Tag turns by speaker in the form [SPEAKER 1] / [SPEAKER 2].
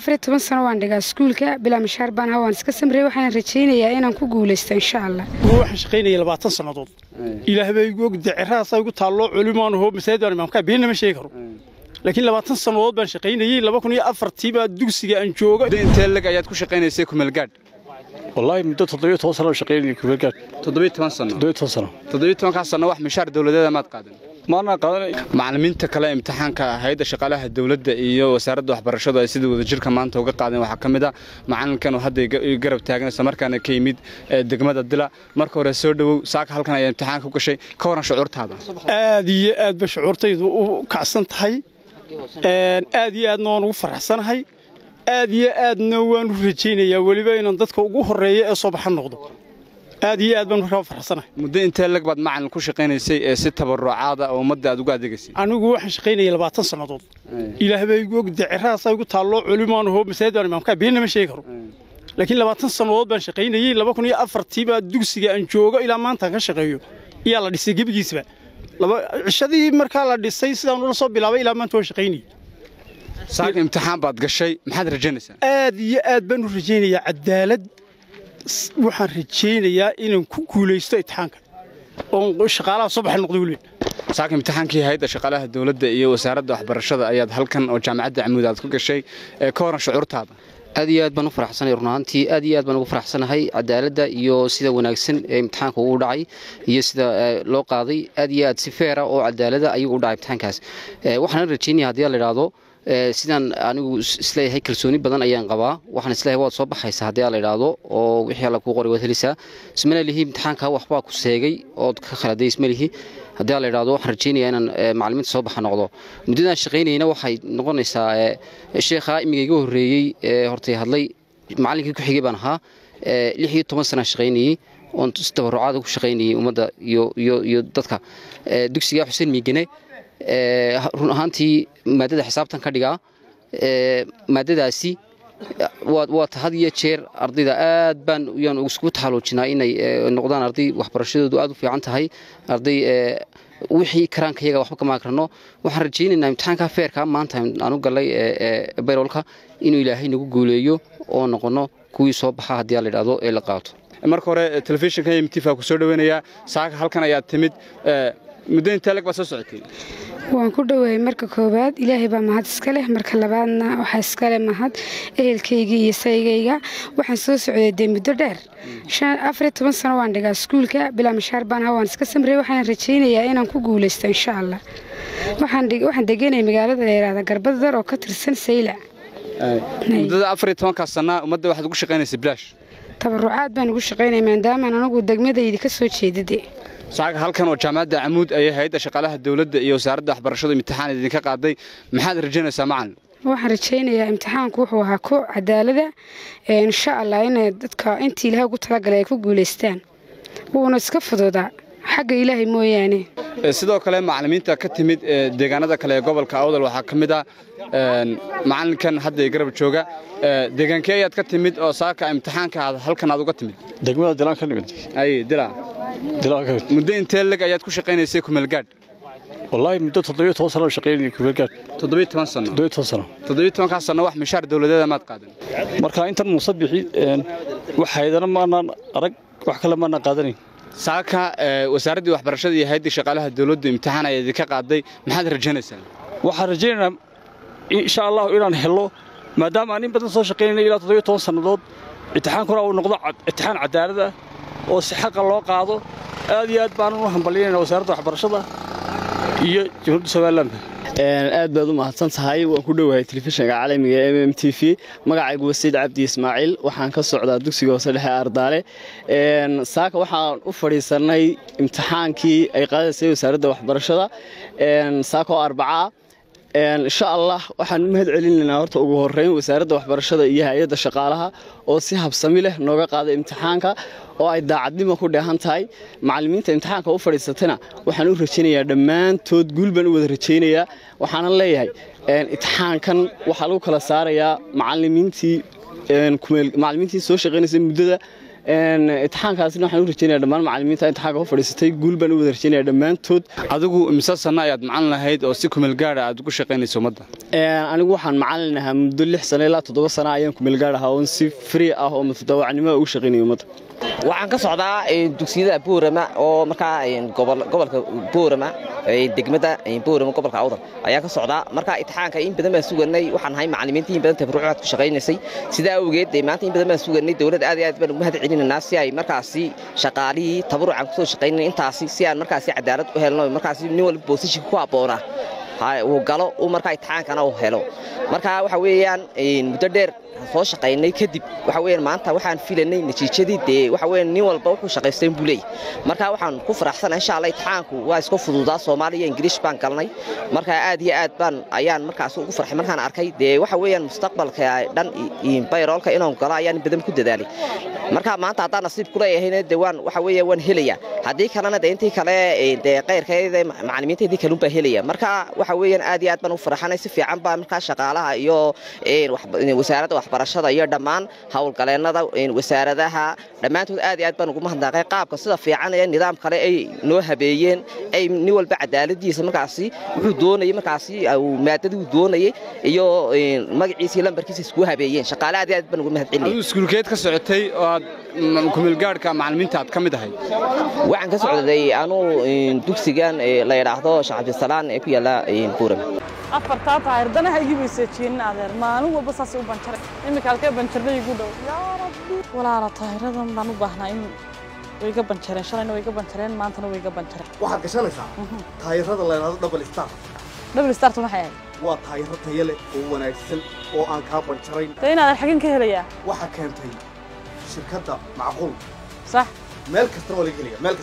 [SPEAKER 1] 14 sano waan dhigaa iskuulka bilaa mishaar baan hawaan iska samreey waxaan rajaynayaa inaan ku guuleysto insha Allah
[SPEAKER 2] waxaan shaqeynayay 20 sanadood ilaahay bay igu diciraas ay ugu taalo culimaan hoo masaajid imaamka been ma sheegi karo laakiin 20 sanadood baan shaqeynayay 2004 baa dugsiga aan joogo
[SPEAKER 3] intee lag ayaad ku shaqeynaysay ku meelgaad
[SPEAKER 2] والله مدة 17 سنة شقيني كبرجات
[SPEAKER 3] 17 سنة 17 سنة wax mishaar dawladeed ma qaadan
[SPEAKER 2] ما أنا قادني
[SPEAKER 3] macallimiinta kale imtixaanka hay'adda shaqaalaha dawladda iyo wasaaradda waxbarashada ay sidoo wada jirka maanta uga qaadeen waxa kamid ah macalinkan oo hadda garab taagan isla markaana ka yimid degmada Dila marka hore soo dhawow saaka halkan ay imtixaanka ku gashay ka waran shucuurtaada
[SPEAKER 2] aad iyo aad ba shucuurtaydu u kacsan tahay aad iyo aad ugu faraxsanahay aad iyo aadna waan u rajaynayaa waliba inaan dadka ugu horeeyo ee soo baxan noqdo aad iyo aad baan u faraxsanahay
[SPEAKER 3] muddo intee lag baad macallin ku shaqeynaysay ee si tabarucaad ah oo ummadda aad uga adeegaysay
[SPEAKER 2] anigu waxaan shaqeynayay 20 sanadood ilaahay bay igu diciraas ay ugu taalo culimaan hoo masaajid imaamka been ma sheegi karo laakiin 20 sanadood baan shaqeynayay 2004 baa dugsiga aan joogo ilaa maanta ka shaqeeyo iyo la dhisay gabadhiisba cishadii markaa la dhisay sidaan ula soo bilaabay ilaa maanta waan shaqeynayay
[SPEAKER 3] saaka imtixaan baad gashay maxaad rajaynaysaa
[SPEAKER 2] aad iyo aad baan u rajaynayaa cadaalad waxaan rajaynayaa inaan ku guuleysto imtixaanka oo shaqaalaha soo baxay noqdo waliba
[SPEAKER 3] saaka imtixaankii hay'adda shaqaalaha dawladda iyo wasaaradda waxbarashada ayaad halkan oo jaamacadda Camuud aad ku gashay ka waran shucuurtaada
[SPEAKER 4] aad iyo aad baan u faraxsanahay runaantii aad iyo aad baan ugu faraxsanahay cadaaladda iyo sida wanaagsan ee imtixaanka uu dhacay iyo sida loo qaaday aad iyo aad si fair ah oo cadaalada ayuu u dhacay imtixaankaas waxaan rajaynayaa haddii la yiraahdo sidaan anigu isleeyahay kalsooni badan ayaan qabaa waxaan isleeyahay waad soo baxaysaa haddii la yiraahdo oo wixii la ku qoray waad helisaa ismaleeyahay imtixaanka waxba ku seegay oo ka khaladay ismaleeyahay haddii la yiraahdo waxaan rajaynayaa inaan macallimiinta soo baxa noqdo muddada shaqeynayna waxay noqonaysaa sheekha imigayga horeeyay hortay hadlay macallinkii ku xigay baan ahaa 16 sano shaqeynayay oo tabarucaad ku shaqeynayay ummadda iyo dadka dugsiga Xuseen Miigane run ahaantii maadada xisaabtan ka dhigaa maadadaasi waa had iyo jeer ardayda aad baan yaan ugu taxaluujinaa inay noqdaan arday waxbarashadoodu aad u fiican tahay arday wixii karaankayaga waxba kama karno waxaan rajaynaynaa imtixaanka feerka maanta aanu galay bayrolka inuu Ilaahay nagu guuleeyo oo noqono kuwii soo baxa haddii la yiraahdo ee la qaato
[SPEAKER 3] marka hore telefishinka MTV ku soo dhaweynaya saaka halkan ayaa timid muddo intee lag ba soo socotay
[SPEAKER 1] waan ku dhaweey marka koobaad Ilaahay baa mahad iska leh marka labaadna waxa iska leh mahad ehelkayga iyo saygayga waxaan soo socday muddo dheer 14 sano waan dhigaa iskuulka bilaa mishaar baan hawaan iska samreey waxaan rajaynayaa inaan ku guuleysto insha Allah waxaan deganay magaalada Leeraada Garbadar oo ka tirsan Sayla
[SPEAKER 3] muddada 14 sano ummadda waxaad ugu shaqeynaysay bilaash
[SPEAKER 1] tabarucaad baan ugu shaqeynay maadaama anagu degmadayda ka soo jeedaday
[SPEAKER 3] saaka halkan oo jaamacadda Camuud ay hay'adda shaqaalaha dawladda iyo wasaaradda waxbarashada imtixaan idinka qaaday maxaad rajaynaysaa macallin
[SPEAKER 1] waxaan rajaynayaa imtixaanku wuxuu ahaa ku cadaalada insha Allah in dadka intii Ilaahay ugu talagalay ay ku guuleystaan wuuna iska fududaa xagga Ilaahay mooyaane
[SPEAKER 3] sidoo kale macallimiinta ka timid deegaanada kale ee gobolka Awdal waxa kamid ah macallinkan hadda garab jooga deegaankee ayaad ka timid oo saaka imtixaanka halkan aad uga timid
[SPEAKER 2] degmada Dilaan ka nimid
[SPEAKER 3] ay Dila muddo intee lag ayaad ku shaqeynaysay ku meelgaad
[SPEAKER 2] والله مدة 17 سنة شقيني كبرجات
[SPEAKER 3] 17 سنة 17 سنة wax mishaar dawladeed ma qaadan
[SPEAKER 2] marka intan musabixi waxaydana maana arag wax kale maana qaadanin
[SPEAKER 3] saaka wasaaradda waxbarashada iyo hay'adda shaqaalaha dawladda imtixaan ay idinka qaaday maxaad rajaynaysaa
[SPEAKER 2] waxaan rajaynayaa insha Allah inaan helo maadaama aan in badan soo shaqeynay ilaa 17 sanadood imtixaankuna uu noqdo imtixaan cadaalad ah oo si xaq loo qaado aad iyo aad baan u hambalyeynaa wasaaradda waxbarashada iyo Jamhuuriyadda Soomaaliland
[SPEAKER 5] aad baad u mahadsan tahay waan ku dhawahay telefishinka caalamiga ee MMTV magacaygu waa Said Cabdi Ismaaciil waxaan ka socdaa dugsiga hoose dhexe Ardaale saaka waxaan u fadhiisanay imtixaankii ay qaadaysay wasaaradda waxbarashada saaka oo Arbaca insha Allah waxaan mahad celinaynaa horta ugu horeyn wasaaradda waxbarashada iyo hay'adda shaqaalaha oo si habsami leh nooga qaaday imtixaanka oo ay daacadnimo ku dheehan tahay macallimiinta imtixaanka u fadhiisatayna waxaan u rajaynayaa dhammaantood guul baan u wada rajaynayaa waxaan leeyahay imtixaankan waxa lagu kala saarayaa macallimiintii soo shaqeynayay muddada imtixaankaasina waxaan u rajeynayaa dhammaan macallimiinta imtixaanka ku fadhiisatay guul baan u wada rajeynayaa dhammaantood.
[SPEAKER 3] adigu imisa sano ayaad macallin lahayd oo si kumeel gaar ah aad ugu shaqaynayso ummadda?
[SPEAKER 5] anigu waxaan macallin ahaa muddo 6 sano ilaa 7 sano ayaan kumeel gaar ahaa oo si free ah oo mutadawacnimo ugu shaqaynayay ummadda.
[SPEAKER 6] waxaan ka socdaa dugsiyada Boorama oo markaa gobolka Boorama degmada Boorama gobolka Awdal ayaa ka socdaa. marka imtixaanka in badan baan suganay, waxaan ahay macallimiinta in badan tabarucaad ku shaqaynaysay. sidaa awgeed maanta in badan baan suganay, dawladda aad iyo aad baan ugu mahad celinaynaa si ay markaasi shaqaalihii tabarucan ku soo shaqaynay intaasi si aan markaasi cadaalad u helno, markaasi nin walba position ku aboona uu galo uu markaa imtixaankana uu helo. marka waxa weeyaan muddo dheer soo shaqaynay kadib waxa weeyaan maanta waxaan filanay natiijadii waxa weeyaan nin walba wuxuu shaqaystay buu leeyahay. marka waxaan ku faraxsanahay insha Allah imtixaanku waa isku fududaa, Soomaaliya English baan galnay. marka aad iyo aad baan ayaan markaas ugu farxay markaan arkay waxa weeyaan mustaqbalka dhan payrollka inaan galo ayaan badan ku dadaalay. marka maanta haddaan nasiib ku leeyahayna waan waxa weeyaan waan helaya, haddii kalena intii kale qayrkeeda macallimiinteedii kale baa helaya. marka waxa weeyaan aad iyo aad baan u farxanay, si fiican baan markaa shaqaalaha iyo wasaaradda waxbarashada iyo dhammaan hawlgaleennada wasaaradaha dhammaantood aad iyo aad baan ugu mahadnaqay qaabka sida fiican ee nidaam kale ay noo habeeyeen, ay nin walba cadaaladiisa markaasi wuxuu doonayay markaasi maadadii uu doonayay iyo magaciisa iyo lambarkiisa isku habeeyeen. shaqaale aad iyo aad baan ugu mahad celinay.
[SPEAKER 3] iskuulkeed ka socotay oo aad kumeel gaarka macallimiinta aad ka mid ahay?
[SPEAKER 6] waxaan ka socday anuu dugsigan la yiraahdo Sheekh Cabdisalaan ee ku yaala Boorama.
[SPEAKER 7] afartaa taayirdaha igu weysajeen adeer maalin walba saas u banjaray. imika halkee banjarnay igu dhow yaa rabbi walaala taayiradan baan u baahnaa in way iga banjareen, shalayna way iga banjareen, maantana way iga banjareen.
[SPEAKER 8] waxaad gashanaysaa taayirada la yiraahdo double star.
[SPEAKER 7] double star maxay ahayd?
[SPEAKER 8] waa taayiro tayo leh oo wanaagsan oo aan ka banjarayn.
[SPEAKER 7] inaan xagin ka helayaa
[SPEAKER 8] waxa keentay shirkadda Macquul.
[SPEAKER 7] صح
[SPEAKER 8] meel kasta oo laga helayaa meel